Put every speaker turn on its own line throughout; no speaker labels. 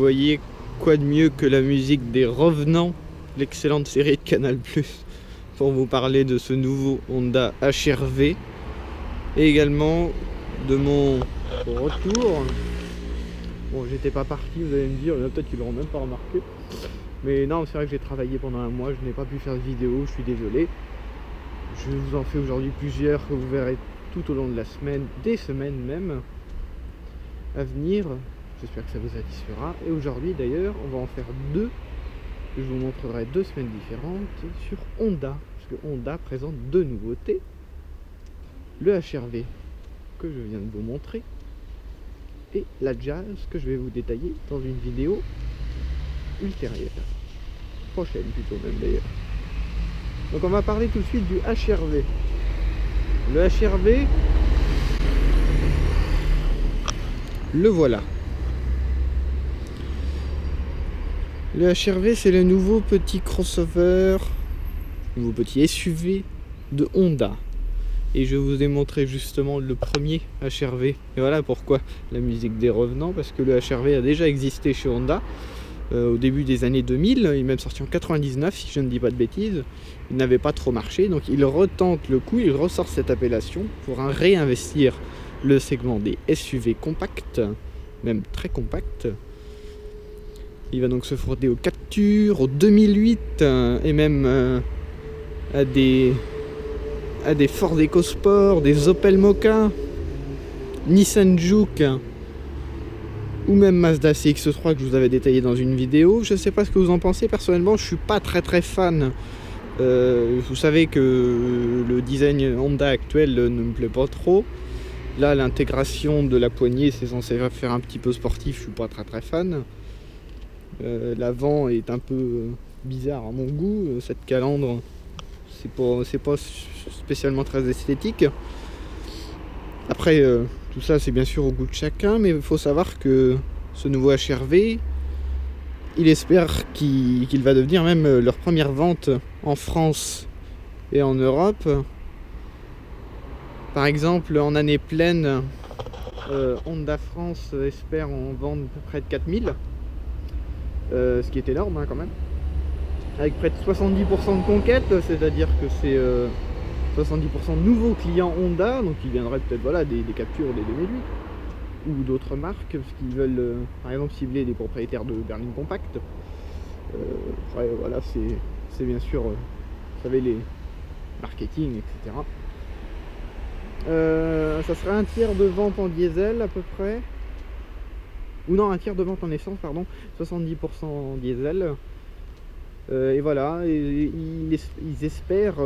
voyez, quoi de mieux que la musique des Revenants, l'excellente série de Canal+, pour vous parler de ce nouveau Honda HR-V et également de mon retour. Bon, j'étais pas parti, vous allez me dire, peut-être qu'ils l'auront même pas remarqué. Mais non, c'est vrai que j'ai travaillé pendant un mois, je n'ai pas pu faire de vidéo, je suis désolé. Je vous en fais aujourd'hui plusieurs que vous verrez tout au long de la semaine, des semaines même à venir. J'espère que ça vous satisfera. Et aujourd'hui d'ailleurs, on va en faire deux. Je vous montrerai 2 semaines différentes sur Honda. Parce que Honda présente 2 nouveautés. Le HR-V que je viens de vous montrer. Et la Jazz que je vais vous détailler dans une vidéo ultérieure. Prochaine plutôt même d'ailleurs. Donc on va parler tout de suite du HR-V. Le HR-V, le voilà. Le HR-V, c'est le nouveau petit crossover, nouveau petit SUV de Honda. Et je vous ai montré justement le premier HR-V. Et voilà pourquoi la musique des Revenants, parce que le HR-V a déjà existé chez Honda au début des années 2000. Il est même sorti en 99, si je ne dis pas de bêtises. Il n'avait pas trop marché, donc il retente le coup, il ressort cette appellation pour réinvestir le segment des SUV compacts, même très compacts. Il va donc se frotter aux Captur, au 2008 et même à des Ford EcoSport, des Opel Mokka, Nissan Juke ou même Mazda CX-3 que je vous avais détaillé dans une vidéo. Je ne sais pas ce que vous en pensez, personnellement je suis pas très fan. Vous savez que le design Honda actuel ne me plaît pas trop. Là l'intégration de la poignée c'est censé faire un petit peu sportif, je suis pas très fan. L'avant est un peu bizarre à mon goût, cette calandre c'est pas spécialement très esthétique. Après tout ça c'est bien sûr au goût de chacun, mais il faut savoir que ce nouveau HR-V, il espère qu'il va devenir même leur première vente en France et en Europe. Par exemple en année pleine, Honda France espère en vendre près de 4000. Ce qui est énorme quand même, avec près de 70% de conquête, c'est-à-dire que c'est 70% de nouveaux clients Honda, donc ils viendraient peut-être voilà, des Captur des 2008 ou d'autres marques, parce qu'ils veulent par exemple cibler des propriétaires de berlines compactes. Après voilà, c'est bien sûr, vous savez, les marketing, etc. Ça serait un tiers de vente en diesel à peu près. Ou non, un tiers de vente en essence, pardon, 70% en diesel. Et voilà, et ils espèrent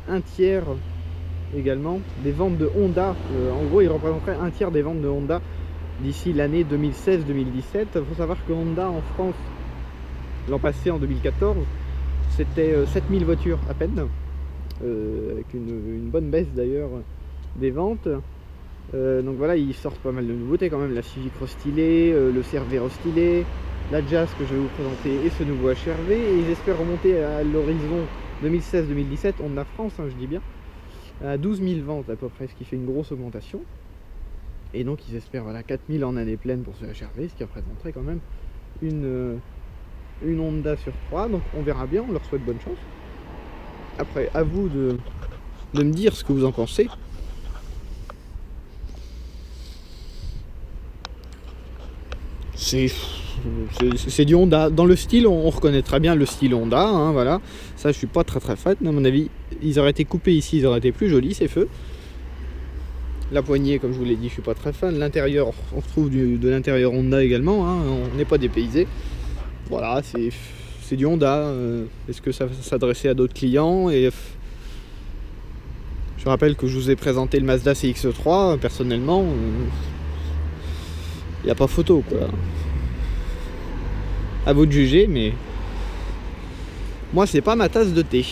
un tiers également des ventes de Honda. En gros, ils représenteraient un tiers des ventes de Honda d'ici l'année 2016-2017. Il faut savoir que Honda en France, l'an passé, en 2014, c'était 7000 voitures à peine, avec une bonne baisse d'ailleurs des ventes. Donc voilà, ils sortent pas mal de nouveautés quand même, la Civic restylée, le CR-V restylé, la Jazz que je vais vous présenter et ce nouveau HR-V, et ils espèrent remonter à l'horizon 2016-2017, Honda France, je dis bien, à 12 000 ventes à peu près, ce qui fait une grosse augmentation. Et donc ils espèrent voilà, 4000 en année pleine pour ce HR-V, ce qui représenterait quand même une Honda sur 3, donc on verra bien, on leur souhaite bonne chance. Après, à vous de me dire ce que vous en pensez. C'est du Honda. Dans le style, on reconnaît très bien le style Honda, voilà. Ça, je suis pas très fan. À mon avis, ils auraient été coupés ici, ils auraient été plus jolis, ces feux. La poignée, comme je vous l'ai dit, je suis pas très fan. L'intérieur, on retrouve de l'intérieur Honda également, on n'est pas dépaysé. Voilà, c'est du Honda. Est-ce que ça va s'adresser à d'autres clients? Et je rappelle que je vous ai présenté le Mazda CX-3, personnellement. Il n'y a pas photo, quoi. À vous de juger, mais moi c'est pas ma tasse de thé.